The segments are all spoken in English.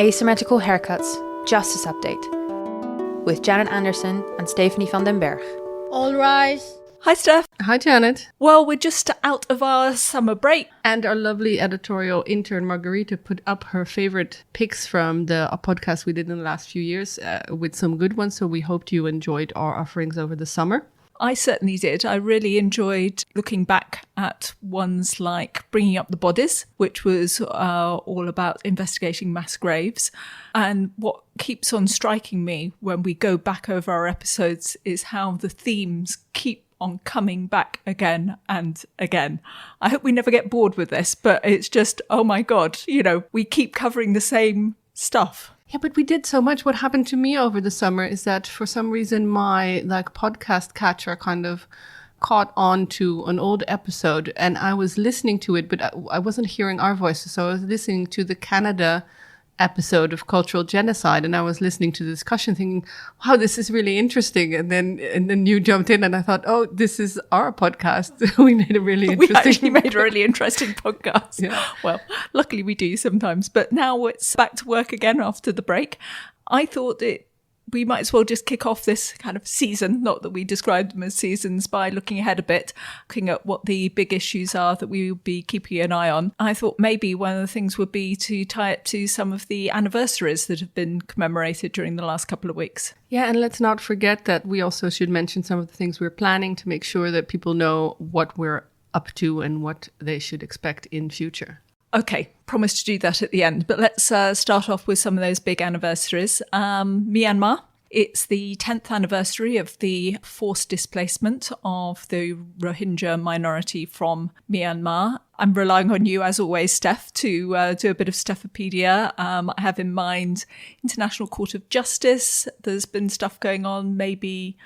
Asymmetrical Haircuts Justice Update with Janet Anderson and Stephanie van den Berg. All rise. Hi, Steph. Hi, Janet. Well, we're just out of our summer break. And our lovely editorial intern, Margarita, put up her favorite picks from the podcast we did in the last few years with some good ones. So we hoped you enjoyed our offerings over the summer. I certainly did. I really enjoyed looking back at ones like Bringing Up the Bodies, which was all about investigating mass graves. And what keeps on striking me when we go back over our episodes is how the themes keep on coming back again and again. I hope we never get bored with this, but it's just, oh my God, we keep covering the same stuff. Yeah, but we did so much. What happened to me over the summer is that for some reason my podcast catcher kind of caught on to an old episode and I was listening to it, but I wasn't hearing our voices. So I was listening to the Canada episode of cultural genocide and I was listening to the discussion thinking, wow, this is really interesting. And then you jumped in and I thought, oh, this is our podcast. We made a really interesting We actually made a really interesting podcast. Yeah. Well, luckily we do sometimes, but now it's back to work again after the break. I thought we might as well just kick off this kind of season, not that we describe them as seasons, by looking ahead a bit, looking at what the big issues are that we will be keeping an eye on. I thought maybe one of the things would be to tie it to some of the anniversaries that have been commemorated during the last couple of weeks. Yeah, and let's not forget that we also should mention some of the things we're planning to make sure that people know what we're up to and what they should expect in future. Okay, promise to do that at the end. But let's start off with some of those big anniversaries. Myanmar, it's the 10th anniversary of the forced displacement of the Rohingya minority from Myanmar. I'm relying on you, as always, Steph, to do a bit of Stephopedia. I have in mind International Court of Justice. There's been stuff going on, maybe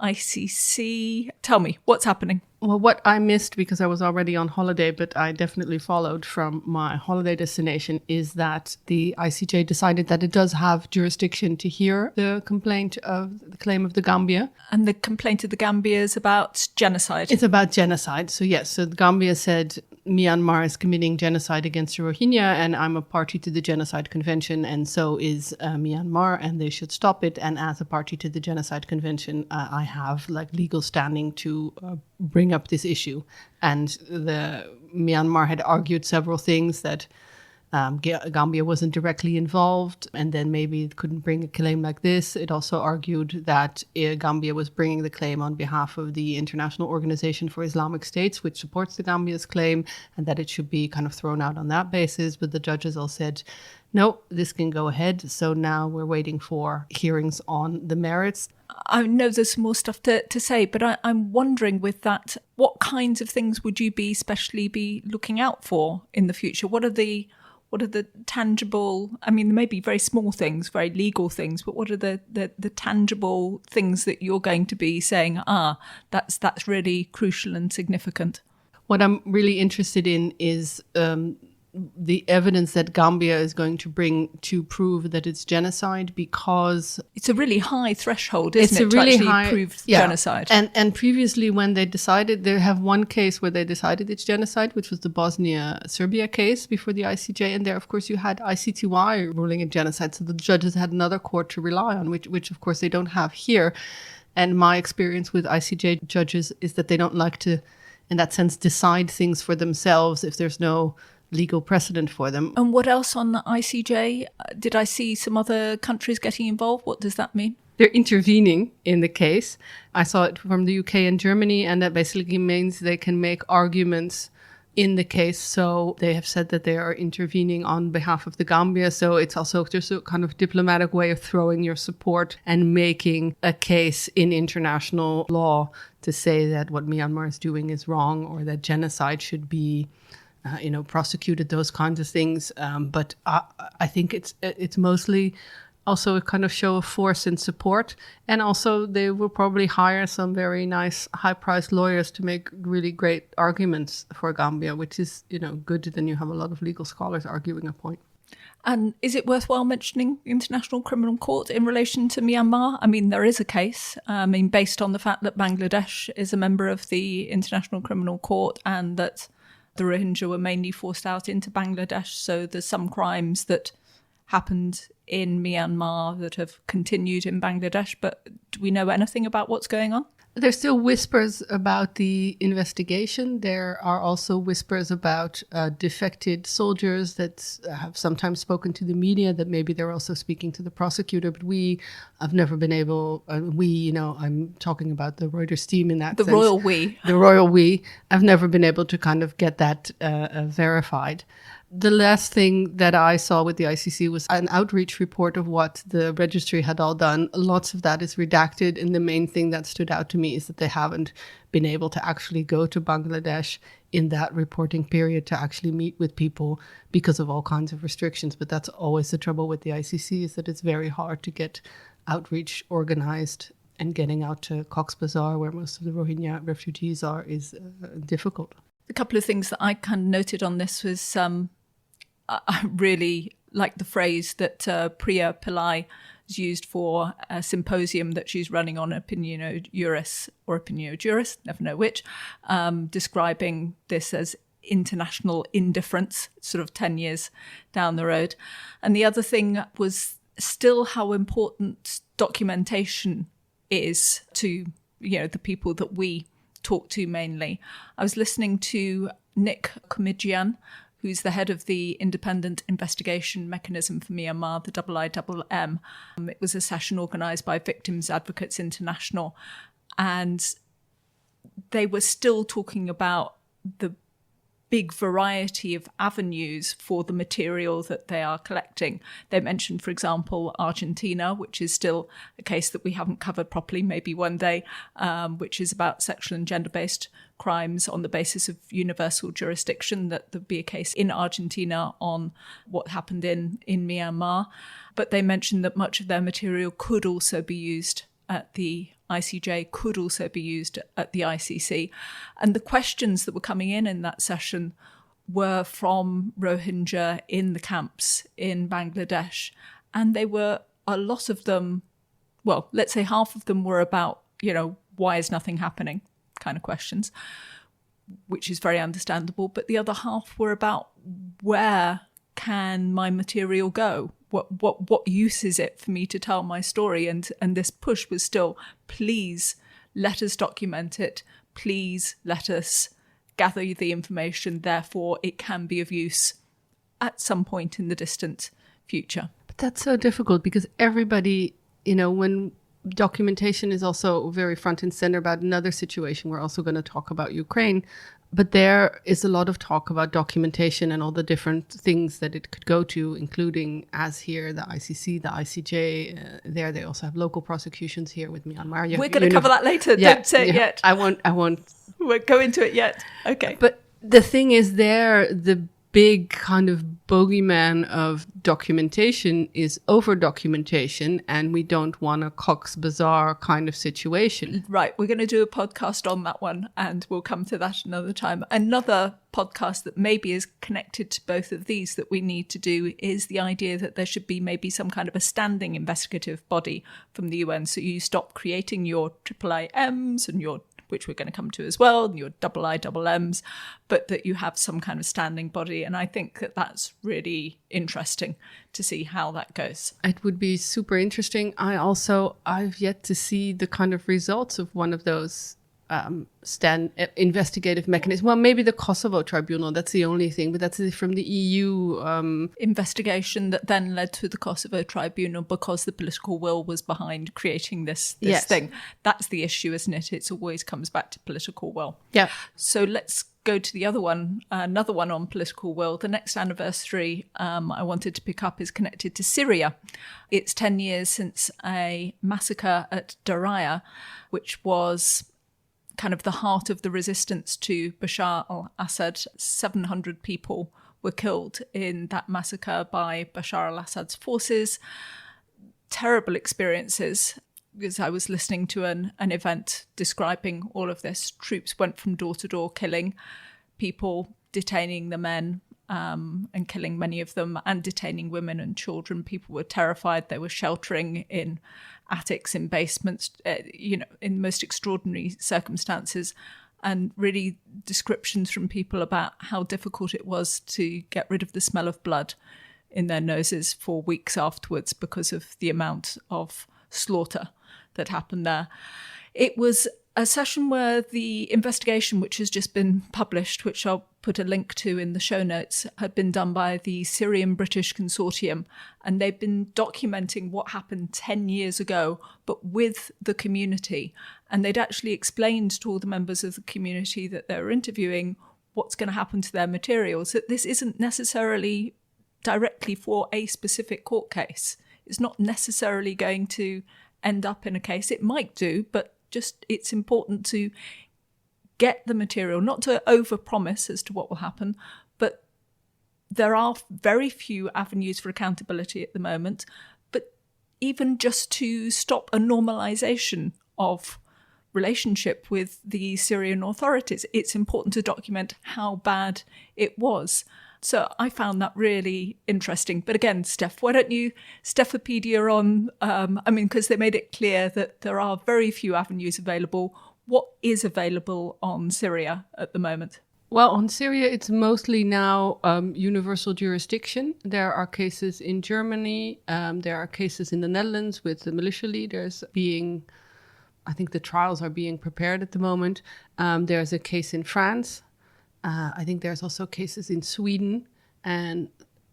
ICC. Tell me, what's happening? Well, what I missed because I was already on holiday, but I definitely followed from my holiday destination, is that the ICJ decided that it does have jurisdiction to hear the claim of the Gambia. And the complaint of the Gambia is about genocide. It's about genocide. So yes, so the Gambia said Myanmar is committing genocide against the Rohingya and I'm a party to the Genocide Convention and so is Myanmar and they should stop it. And as a party to the Genocide Convention, I have legal standing to bring up this issue. And the Myanmar had argued several things that Gambia wasn't directly involved and then maybe it couldn't bring a claim like this. It also argued that Gambia was bringing the claim on behalf of the International Organization for Islamic States, which supports the Gambia's claim, and that it should be kind of thrown out on that basis. But the judges all said, no, this can go ahead. So now we're waiting for hearings on the merits. I know there's some more stuff to say, but I'm wondering with that, what kinds of things would you especially be looking out for in the future? What are the tangible, I mean, there may be very small things, very legal things, but what are the tangible things that you're going to be saying, that's really crucial and significant? What I'm really interested in is the evidence that Gambia is going to bring to prove that it's genocide, because it's a really high threshold, isn't it, to really actually prove genocide? And previously when they decided, they have one case where they decided it's genocide, which was the Bosnia-Serbia case before the ICJ. And there, of course, you had ICTY ruling it genocide. So the judges had another court to rely on, which of course they don't have here. And my experience with ICJ judges is that they don't like to, in that sense, decide things for themselves if there's no legal precedent for them. And what else on the ICJ? Did I see some other countries getting involved? What does that mean? They're intervening in the case. I saw it from the UK and Germany, and that basically means they can make arguments in the case. So they have said that they are intervening on behalf of the Gambia. So it's also just a kind of diplomatic way of throwing your support and making a case in international law to say that what Myanmar is doing is wrong or that genocide should be prosecuted, those kinds of things. But I think it's mostly also a kind of show of force and support. And also they will probably hire some very nice high-priced lawyers to make really great arguments for Gambia, which is, good. Then you have a lot of legal scholars arguing a point. And is it worthwhile mentioning International Criminal Court in relation to Myanmar? I mean, there is a case, based on the fact that Bangladesh is a member of the International Criminal Court and that the Rohingya were mainly forced out into Bangladesh. So there's some crimes that happened in Myanmar that have continued in Bangladesh, but do we know anything about what's going on? There's still whispers about the investigation. There are also whispers about defected soldiers that have sometimes spoken to the media, that maybe they're also speaking to the prosecutor. But I've never been able, I'm talking about the Reuters team in that sense. The royal we. The royal we. I've never been able to kind of get that verified. The last thing that I saw with the ICC was an outreach report of what the registry had all done. Lots of that is redacted. And the main thing that stood out to me is that they haven't been able to actually go to Bangladesh in that reporting period to actually meet with people because of all kinds of restrictions. But that's always the trouble with the ICC, is that it's very hard to get outreach organized, and getting out to Cox's Bazar, where most of the Rohingya refugees are, is difficult. A couple of things that I kind of noted on this was I really like the phrase that Priya Pillai has used for a symposium that she's running on Opinio Juris, or Opinio Juris, never know which, describing this as international indifference, sort of 10 years down the road. And the other thing was still how important documentation is to, the people that we talk to mainly. I was listening to Nick Comedian, who's the head of the Independent Investigation Mechanism for Myanmar, the IIMM. It was a session organised by Victims Advocates International, and they were still talking about the big variety of avenues for the material that they are collecting. They mentioned, for example, Argentina, which is still a case that we haven't covered properly, maybe one day, which is about sexual and gender-based crimes on the basis of universal jurisdiction, that there'd be a case in Argentina on what happened in Myanmar. But they mentioned that much of their material could also be used at the ICJ, could also be used at the ICC. And the questions that were coming in that session were from Rohingya in the camps in Bangladesh. And they were, a lot of them, well, let's say half of them were about, why is nothing happening kind of questions, which is very understandable. But the other half were about, where can my material go? What use is it for me to tell my story? And this push was still, please let us document it. Please let us gather the information. Therefore, it can be of use at some point in the distant future. But that's so difficult, because everybody, when documentation is also very front and center about another situation, we're also going to talk about Ukraine. But there is a lot of talk about documentation and all the different things that it could go to, including, as here, the ICC, the ICJ. There they also have local prosecutions here with Myanmar. We're going to cover that later. Yeah, Don't say it yet. I won't. We'll go into it yet. Okay. But the thing is, the big kind of bogeyman of documentation is over-documentation, and we don't want a Cox's Bazar kind of situation. Right, we're going to do a podcast on that one, and we'll come to that another time. Another podcast that maybe is connected to both of these that we need to do is the idea that there should be maybe some kind of a standing investigative body from the UN, so you stop creating your IIIMs and your, which we're going to come to as well, and your IIMs, but that you have some kind of standing body. And I think that that's really interesting to see how that goes. It would be super interesting. I've yet to see the kind of results of one of those investigative mechanisms. Well, maybe the Kosovo tribunal, that's the only thing, but that's from the EU. Investigation that then led to the Kosovo tribunal because the political will was behind creating this Yes. thing. That's the issue, isn't it? It always comes back to political will. Yeah. So let's go to the other one, another one on political will. The next anniversary I wanted to pick up is connected to Syria. It's 10 years since a massacre at Daraya, which was kind of the heart of the resistance to Bashar al-Assad. 700 people were killed in that massacre by Bashar al-Assad's forces. Terrible experiences. Because I was listening to an event describing all of this. Troops went from door to door killing people, detaining the men and killing many of them, and detaining women and children. People were terrified. They were sheltering in attics, in basements, in most extraordinary circumstances, and really descriptions from people about how difficult it was to get rid of the smell of blood in their noses for weeks afterwards because of the amount of slaughter that happened there. It was a session where the investigation, which has just been published, which I'll put a link to in the show notes, had been done by the Syrian-British Consortium. And they've been documenting what happened 10 years ago, but with the community. And they'd actually explained to all the members of the community that they were interviewing what's going to happen to their materials, that this isn't necessarily directly for a specific court case. It's not necessarily going to end up in a case. It might do, but just it's important to get the material, not to overpromise as to what will happen, but there are very few avenues for accountability at the moment. But even just to stop a normalization of relationship with the Syrian authorities, it's important to document how bad it was. So I found that really interesting. But again, Steph, why don't you Stephopedia on, because they made it clear that there are very few avenues available. What is available on Syria at the moment? Well, on Syria, it's mostly now universal jurisdiction. There are cases in Germany. There are cases in the Netherlands with the militia leaders being, I think the trials are being prepared at the moment. There's a case in France. I think there's also cases in Sweden, and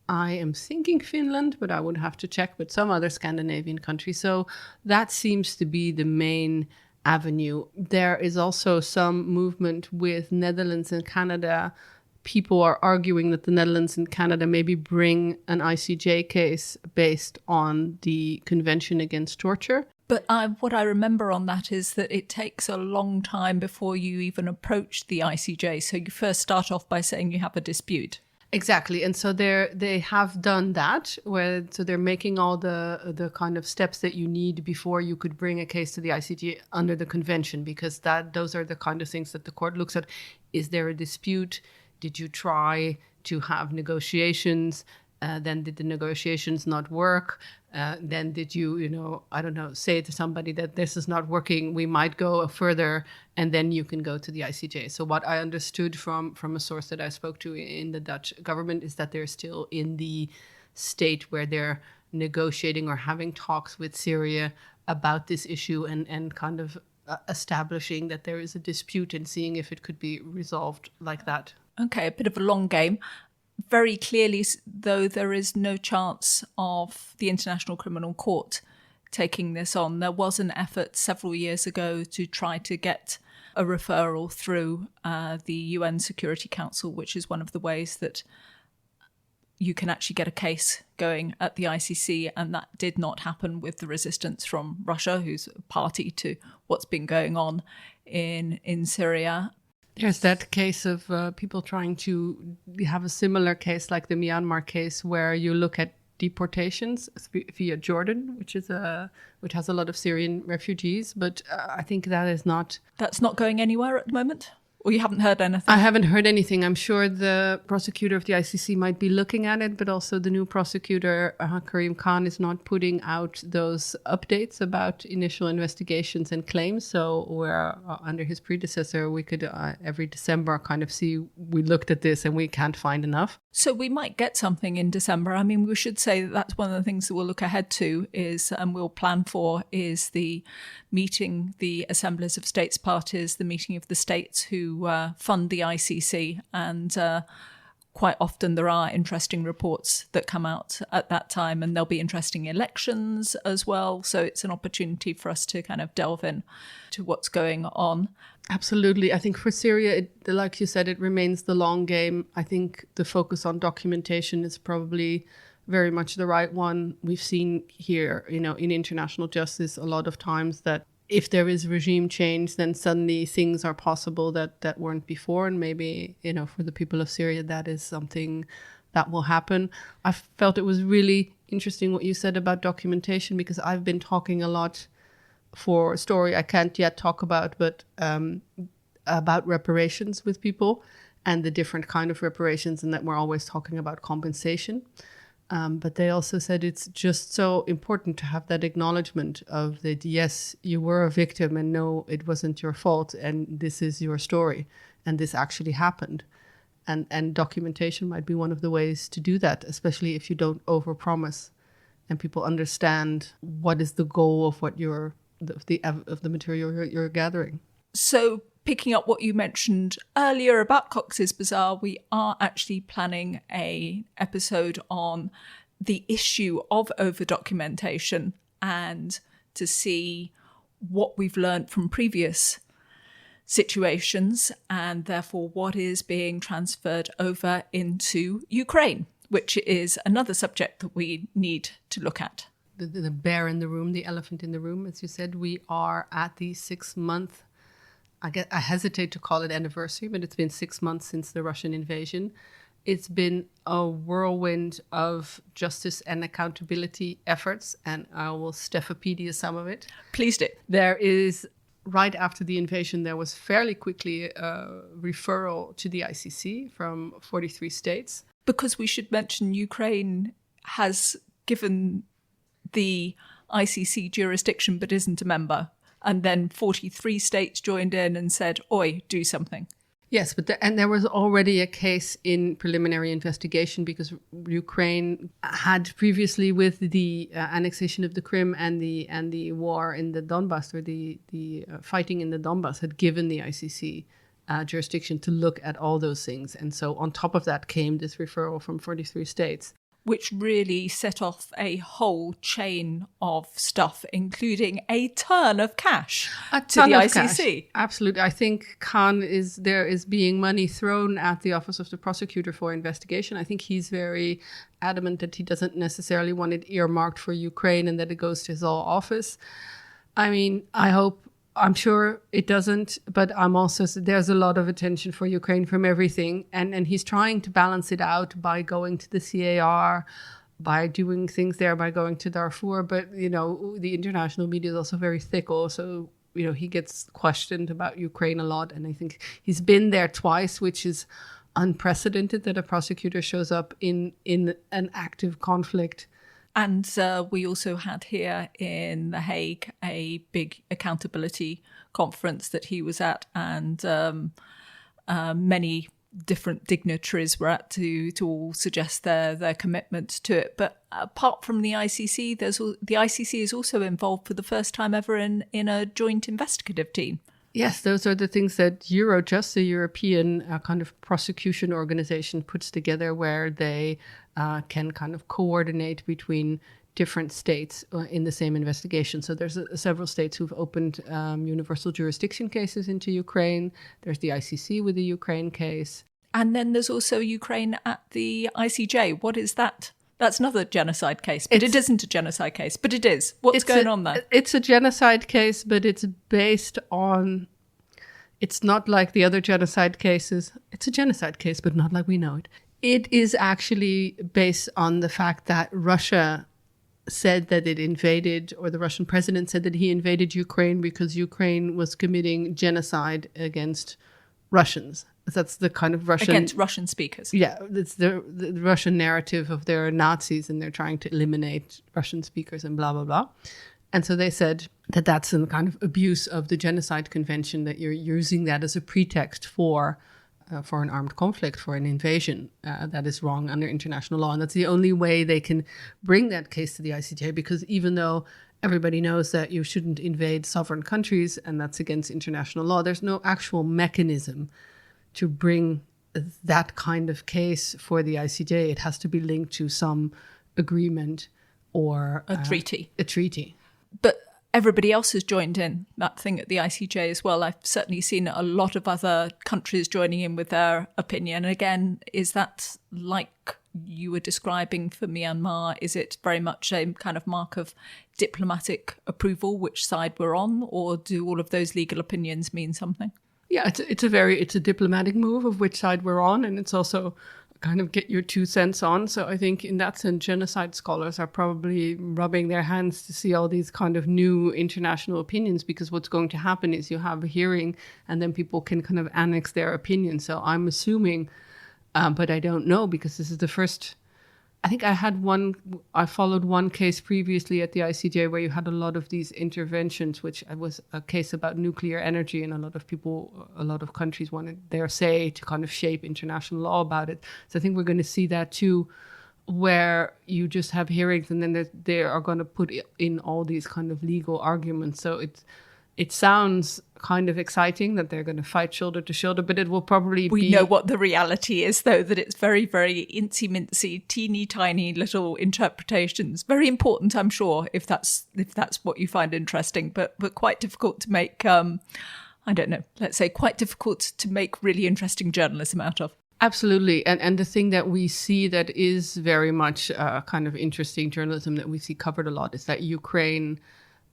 I am thinking Finland, but I would have to check, but some other Scandinavian countries. So that seems to be the main avenue. There is also some movement with Netherlands and Canada. People are arguing that the Netherlands and Canada maybe bring an ICJ case based on the Convention Against Torture. But what I remember on that is that it takes a long time before you even approach the ICJ. So you first start off by saying you have a dispute. Exactly. And so they have done that, so they're making all the kind of steps that you need before you could bring a case to the ICJ under the convention, because those are the kind of things that the court looks at. Is there a dispute? Did you try to have negotiations? Then did the negotiations not work? Then did you, say to somebody that this is not working, we might go further, and then you can go to the ICJ. So what I understood from a source that I spoke to in the Dutch government is that they're still in the state where they're negotiating or having talks with Syria about this issue and kind of establishing that there is a dispute and seeing if it could be resolved like that. Okay, a bit of a long game. Very clearly, though, there is no chance of the International Criminal Court taking this on. There was an effort several years ago to try to get a referral through the UN Security Council, which is one of the ways that you can actually get a case going at the ICC, and that did not happen with the resistance from Russia, who's a party to what's been going on in Syria. There's that case of people trying to have a similar case like the Myanmar case, where you look at deportations via Jordan, which has a lot of Syrian refugees. But I think that's not going anywhere at the moment. Or you haven't heard anything? I haven't heard anything. I'm sure the prosecutor of the ICC might be looking at it, but also the new prosecutor, Karim Khan, is not putting out those updates about initial investigations and claims. So where under his predecessor, we could every December kind of see, we looked at this and we can't find enough. So we might get something in December. I mean, we should say that's one of the things that we'll look ahead to is, and we'll plan for, is the meeting, the assemblies of states parties, the meeting of the states who fund the ICC, and quite often there are interesting reports that come out at that time, and there'll be interesting elections as well. So it's an opportunity for us to kind of delve in to what's going on. Absolutely. I think for Syria, like you said, it remains the long game. I think the focus on documentation is probably very much the right one. We've seen here, in international justice, a lot of times that if there is regime change, then suddenly things are possible that weren't before. And maybe, for the people of Syria, that is something that will happen. I felt it was really interesting what you said about documentation, because I've been talking a lot for a story I can't yet talk about, but about reparations with people and the different kind of reparations, and that we're always talking about compensation. But they also said it's just so important to have that acknowledgement of that, yes, you were a victim and no, it wasn't your fault and this is your story and this actually happened. And documentation might be one of the ways to do that, especially if you don't overpromise and people understand what is the goal of what of the material you're gathering. So picking up what you mentioned earlier about Cox's Bazar, we are actually planning an episode on the issue of over-documentation and to see what we've learned from previous situations and therefore what is being transferred over into Ukraine, which is another subject that we need to look at. The bear in the room, the elephant in the room, as you said, we are at the 6-month, I hesitate to call it anniversary, but it's been 6 months since the Russian invasion. It's been a whirlwind of justice and accountability efforts, and I will Stephopedia some of it. Please do. There is, right after the invasion, there was fairly quickly a referral to the ICC from 43 states. Because we should mention Ukraine has given the ICC jurisdiction but isn't a member. And then 43 states joined in and said, oi, do something. Yes, but there was already a case in preliminary investigation because Ukraine had previously, with the annexation of the Crimea and the war in the Donbass, or the fighting in the Donbass, had given the ICC jurisdiction to look at all those things. And so on top of that came this referral from 43 states. Which really set off a whole chain of stuff, including a ton of cash to the ICC. Cash. Absolutely. I think Khan is being money thrown at the Office of the Prosecutor for investigation. I think he's very adamant that he doesn't necessarily want it earmarked for Ukraine and that it goes to his office. I mean, I'm sure it doesn't, but there's a lot of attention for Ukraine from everything. And he's trying to balance it out by going to the CAR, by doing things there, by going to Darfur. But, the international media is also very thick also. He gets questioned about Ukraine a lot. And I think he's been there twice, which is unprecedented that a prosecutor shows up in an active conflict. And we also had here in The Hague a big accountability conference that he was at, and many different dignitaries were at to all suggest their commitment to it. But apart from the ICC, the ICC is also involved for the first time ever in a joint investigative team. Yes, those are the things that Eurojust, the European kind of prosecution organization, puts together, where they can kind of coordinate between different states in the same investigation. So there's several states who've opened universal jurisdiction cases into Ukraine. There's the ICC with the Ukraine case. And then there's also Ukraine at the ICJ. What is that? That's another genocide case, but it isn't a genocide case, but it is. What's going on there? It's a genocide case, but it's based on, it's not like the other genocide cases. It's a genocide case, but not like we know it. It is actually based on the fact that Russia said that it invaded, or the Russian president said that he invaded Ukraine because Ukraine was committing genocide against Russians. That's the kind of Russian... Against Russian speakers. Yeah, it's the Russian narrative of their Nazis, and they're trying to eliminate Russian speakers and blah, blah, blah. And so they said that that's a kind of abuse of the Genocide Convention, that you're using that as a pretext for an armed conflict, for an invasion. That is wrong under international law. And that's the only way they can bring that case to the ICJ, because even though everybody knows that you shouldn't invade sovereign countries, and that's against international law, there's no actual mechanism to bring that kind of case for the ICJ. It has to be linked to some agreement or a treaty. A treaty. But everybody else has joined in that thing at the ICJ as well. I've certainly seen a lot of other countries joining in with their opinion. And again, is that like you were describing for Myanmar? Is it very much a kind of mark of diplomatic approval, which side we're on, or do all of those legal opinions mean something? Yeah, it's a diplomatic move of which side we're on, and it's also kind of get your 2 cents on. So I think in that sense, genocide scholars are probably rubbing their hands to see all these kind of new international opinions, because what's going to happen is you have a hearing and then people can kind of annex their opinion. So I'm assuming, but I don't know, because this is the first I think I followed one case previously at the ICJ where you had a lot of these interventions, which was a case about nuclear energy, and a lot of countries wanted their say to kind of shape international law about it. So I think we're going to see that too, where you just have hearings and then they are going to put in all these kind of legal arguments. So it sounds kind of exciting that they're going to fight shoulder to shoulder, but it will probably We know what the reality is, though, that it's very, very incy-mincy, teeny tiny little interpretations. Very important, I'm sure, if that's what you find interesting, but quite difficult to make, I don't know, let's say quite difficult to make really interesting journalism out of. Absolutely. And the thing that we see that is very much kind of interesting journalism that we see covered a lot is that Ukraine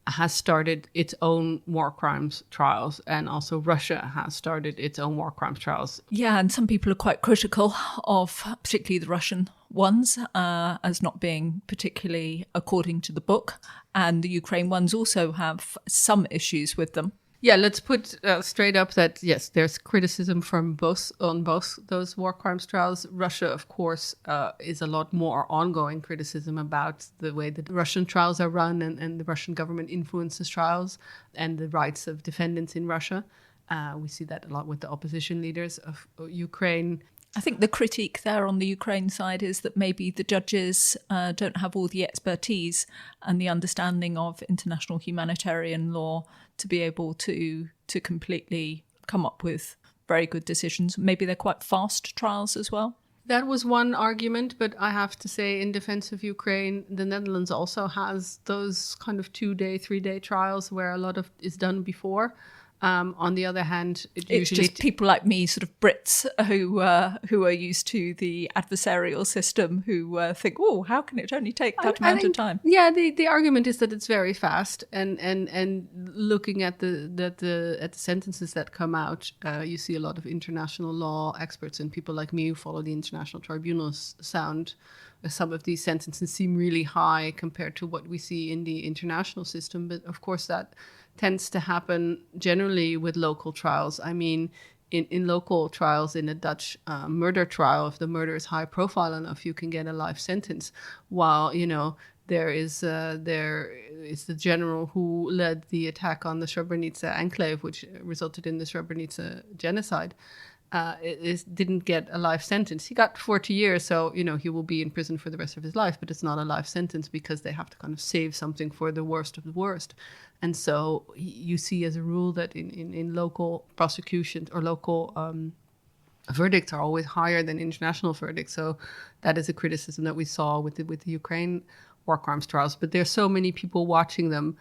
has started its own war crimes trials, and also Russia has started its own war crimes trials. Yeah, and some people are quite critical of particularly the Russian ones as not being particularly according to the book. And the Ukraine ones also have some issues with them. Yeah, let's put straight up that, yes, there's criticism on both those war crimes trials. Russia, of course, is a lot more ongoing criticism about the way that Russian trials are run and the Russian government influences trials and the rights of defendants in Russia. We see that a lot with the opposition leaders of Ukraine. I think the critique there on the Ukraine side is that maybe the judges don't have all the expertise and the understanding of international humanitarian law to be able to completely come up with very good decisions. Maybe they're quite fast trials as well. That was one argument, but I have to say, in defense of Ukraine, the Netherlands also has those kind of 2-day, 3-day trials where a lot of is done before. On the other hand, it's usually just people like me, sort of Brits, who are used to the adversarial system, who think, "Oh, how can it only take that amount of time?" Yeah, the argument is that it's very fast, and looking at the sentences that come out, you see a lot of international law experts and people like me who follow the international tribunals. Some of these sentences seem really high compared to what we see in the international system, but of course that tends to happen generally with local trials. I mean, in local trials, in a Dutch murder trial, if the murder is high profile enough, you can get a life sentence. While, there is the general who led the attack on the Srebrenica enclave, which resulted in the Srebrenica genocide, didn't get a life sentence. He got 40 years, so, he will be in prison for the rest of his life, but it's not a life sentence because they have to kind of save something for the worst of the worst. And so you see as a rule that in local prosecutions or local verdicts are always higher than international verdicts. So that is a criticism that we saw with the Ukraine war crimes trials. But there's so many people watching them.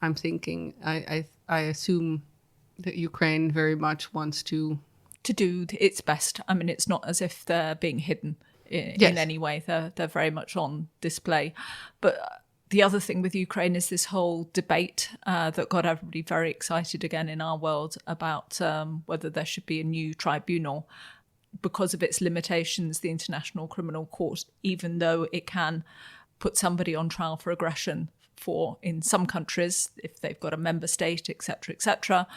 I'm thinking, I assume that Ukraine very much wants to do its best. I mean, it's not as if they're being hidden in any way. They're very much on display. But the other thing with Ukraine is this whole debate that got everybody very excited again in our world about whether there should be a new tribunal. Because of its limitations, the International Criminal Court, even though it can put somebody on trial for aggression in some countries, if they've got a member state, etc.,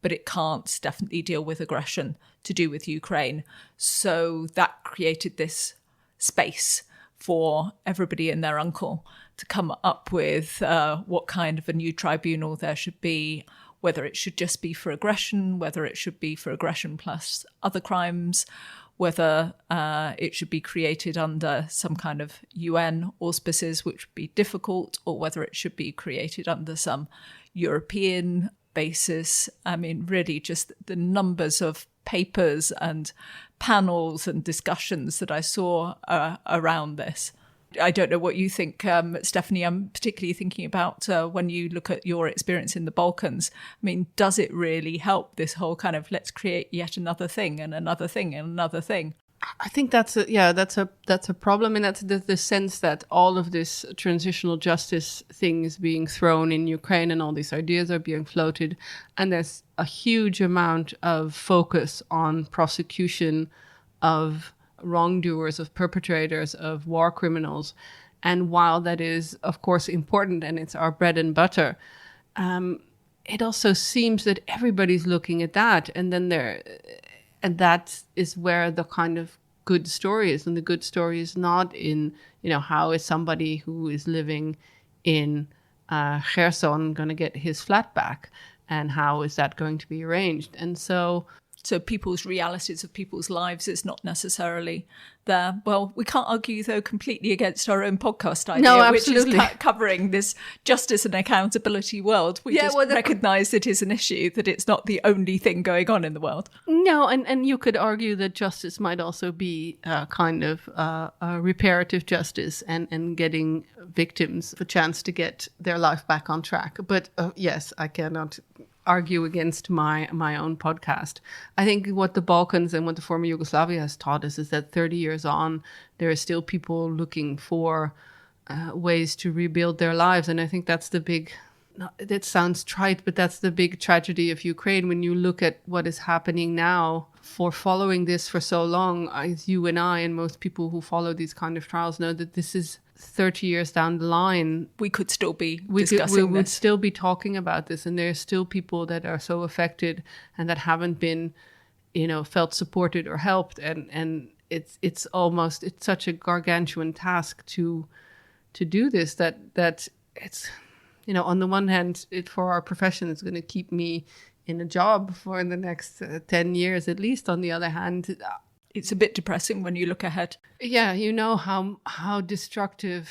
but it can't definitely deal with aggression to do with Ukraine. So that created this space for everybody and their uncle to come up with what kind of a new tribunal there should be, whether it should just be for aggression, whether it should be for aggression plus other crimes, whether it should be created under some kind of UN auspices, which would be difficult, or whether it should be created under some European basis. I mean, really just the numbers of papers and panels and discussions that I saw around this. I don't know what you think, Stephanie. I'm particularly thinking about when you look at your experience in the Balkans. I mean, does it really help, this whole kind of let's create yet another thing and another thing and another thing? I think that's a problem, and that's the sense that all of this transitional justice thing is being thrown in Ukraine, and all these ideas are being floated, and there's a huge amount of focus on prosecution of wrongdoers, of perpetrators, of war criminals. And while that is, of course, important and it's our bread and butter, it also seems that everybody's looking at that, and that is where the kind of good story is. And the good story is not in, how is somebody who is living in Kherson going to get his flat back, and how is that going to be arranged? And so people's realities of people's lives is not necessarily there. Well, we can't argue, though, completely against our own podcast idea, No, which is absolutely. covering this justice and accountability world. We just recognise it is an issue, that it's not the only thing going on in the world. No, and you could argue that justice might also be kind of a reparative justice and getting victims a chance to get their life back on track. But yes, I cannot argue against my own podcast. I think what the Balkans and what the former Yugoslavia has taught us is that 30 years on, there are still people looking for ways to rebuild their lives. And I think that's the big, it sounds trite, but that's the big tragedy of Ukraine. When you look at what is happening now, for following this for so long, as you and I and most people who follow these kind of trials know, that this is 30 years down the line, we could still be we discussing would this. still be talking about this, and there's still people that are so affected and that haven't been, felt supported or helped, and it's such a gargantuan task to do this that it's, on the one hand, for our profession, it's going to keep me in a job for the next 10 years at least. On the other hand, it's a bit depressing when you look ahead. Yeah, how destructive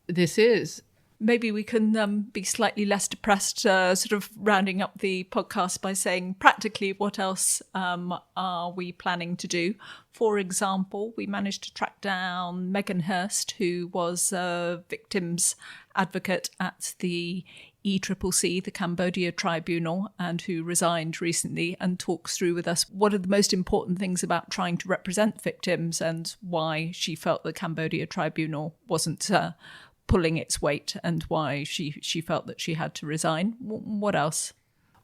this is. Maybe we can be slightly less depressed, sort of rounding up the podcast by saying practically what else are we planning to do. For example, we managed to track down Megan Hurst, who was a victims advocate at the ECCC, the Cambodia Tribunal, and who resigned recently, and talks through with us what are the most important things about trying to represent victims and why she felt the Cambodia Tribunal wasn't pulling its weight, and why she felt that she had to resign. What else?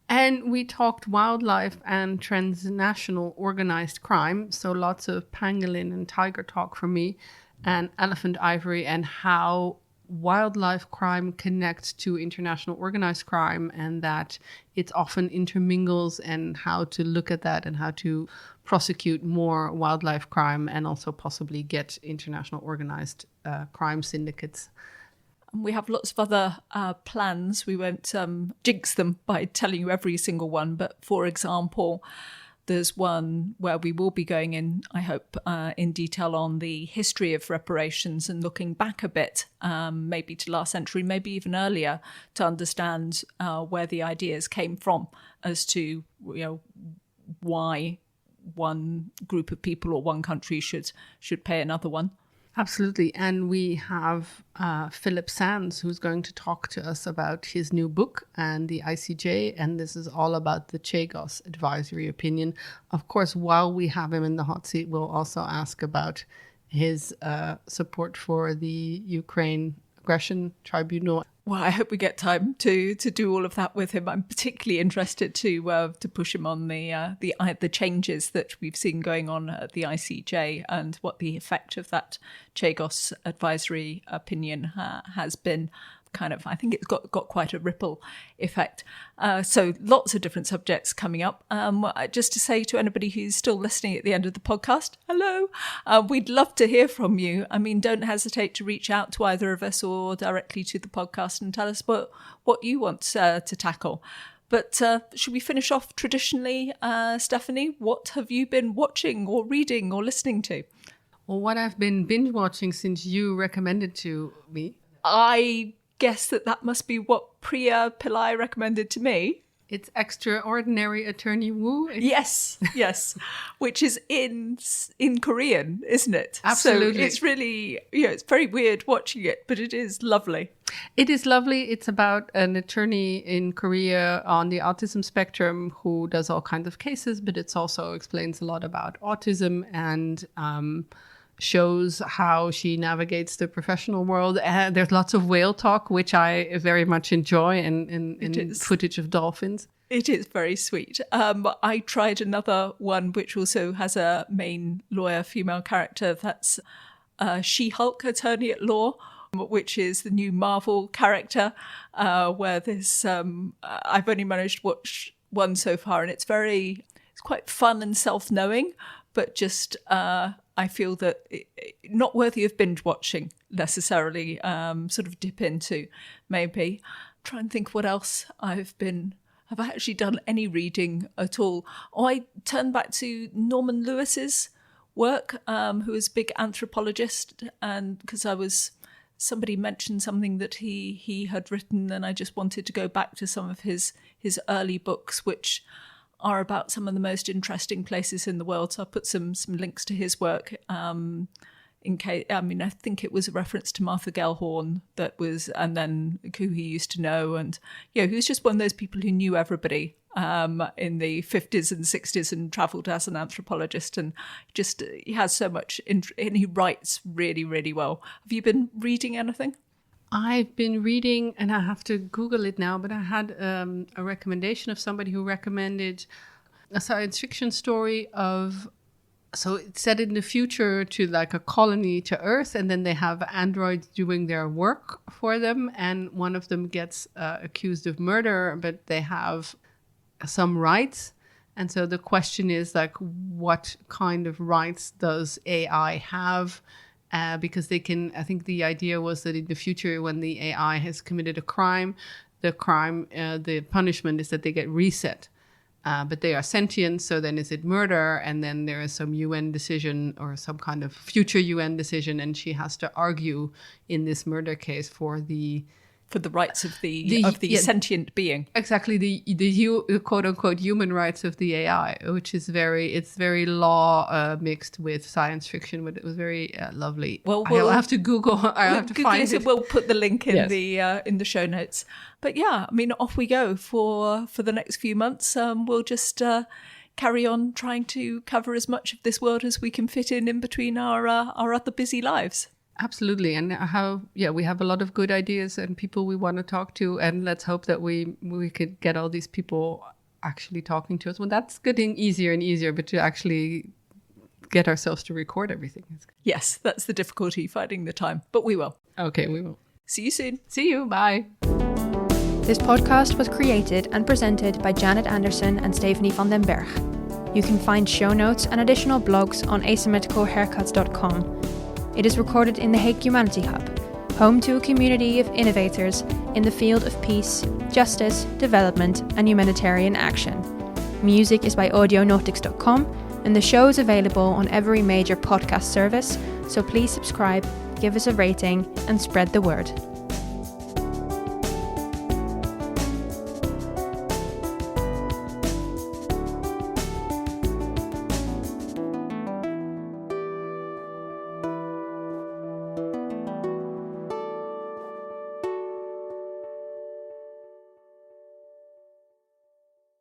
And we talked wildlife and transnational organized crime. So lots of pangolin and tiger talk from me, and elephant ivory, and how wildlife crime connects to international organized crime, and that it often intermingles, and how to look at that and how to prosecute more wildlife crime, and also possibly get international organized crime syndicates. We have lots of other plans. We won't jinx them by telling you every single one. But for example, there's one where we will be going in, I hope, in detail on the history of reparations and looking back a bit, maybe to last century, maybe even earlier, to understand where the ideas came from as to why one group of people or one country should pay another one. Absolutely. And we have Philip Sands, who's going to talk to us about his new book and the ICJ. And this is all about the Chagos advisory opinion. Of course, while we have him in the hot seat, we'll also ask about his support for the Ukraine Aggression Tribunal. Well, I hope we get time to do all of that with him. I'm particularly interested to push him on the changes that we've seen going on at the ICJ, and what the effect of that Chagos advisory opinion has been. I think it's got quite a ripple effect. So lots of different subjects coming up. Just to say to anybody who's still listening at the end of the podcast, hello, we'd love to hear from you. I mean, don't hesitate to reach out to either of us or directly to the podcast and tell us what you want to tackle. But should we finish off traditionally, Stephanie? What have you been watching or reading or listening to? Well, what I've been binge watching since you recommended to me. I guess that must be what Priya Pillai recommended to me. It's Extraordinary Attorney Woo. Yes, which is in Korean, isn't it? Absolutely. So it's really, it's very weird watching it, but it is lovely. It is lovely. It's about an attorney in Korea on the autism spectrum who does all kinds of cases, but it also explains a lot about autism and shows how she navigates the professional world. There's lots of whale talk, which I very much enjoy, and footage of dolphins. It is very sweet. I tried another one which also has a main lawyer female character. That's She-Hulk, Attorney at Law, which is the new Marvel character, where there's I've only managed to watch one so far, and it's quite fun and self-knowing, but just I feel that not worthy of binge watching necessarily, sort of dip into maybe. Try and think what else have I actually done any reading at all? Oh, I turned back to Norman Lewis's work, who is a big anthropologist, and because somebody mentioned something that he had written, and I just wanted to go back to some of his early books, which are about some of the most interesting places in the world. So I put some links to his work. In case, I think it was a reference to Martha Gellhorn and then who he used to know, and he was just one of those people who knew everybody in the 50s and 60s and travelled as an anthropologist, and he has so much, and he writes really, really well. Have you been reading anything? I've been reading, and I have to Google it now, but I had a recommendation of somebody who recommended a science fiction story so it's set in the future to like a colony to Earth, and then they have androids doing their work for them, and one of them gets accused of murder, but they have some rights. And so the question is like, what kind of rights does AI have? Because I think the idea was that in the future, when the AI has committed a crime, the punishment is that they get reset. But they are sentient, so then is it murder? And then there is some UN decision or some kind of future UN decision, and she has to argue in this murder case for the rights of the sentient being. Exactly, the quote unquote human rights of the AI, which is very law mixed with science fiction, but it was very lovely. Well, I'll have to Google. I'll have to find it. We'll put the link in the show notes. But yeah, off we go for the next few months. We'll just carry on trying to cover as much of this world as we can fit in between our other busy lives. Absolutely. And we have a lot of good ideas and people we want to talk to. And let's hope that we could get all these people actually talking to us. Well, that's getting easier and easier, but to actually get ourselves to record everything. Yes, that's the difficulty, finding the time. But we will. Okay, we will. See you soon. See you. Bye. This podcast was created and presented by Janet Anderson and Stephanie van den Berg. You can find show notes and additional blogs on asymmetricalhaircuts.com. It is recorded in the Hague Humanity Hub, home to a community of innovators in the field of peace, justice, development, and humanitarian action. Music is by audionautics.com, and the show is available on every major podcast service, so please subscribe, give us a rating, and spread the word.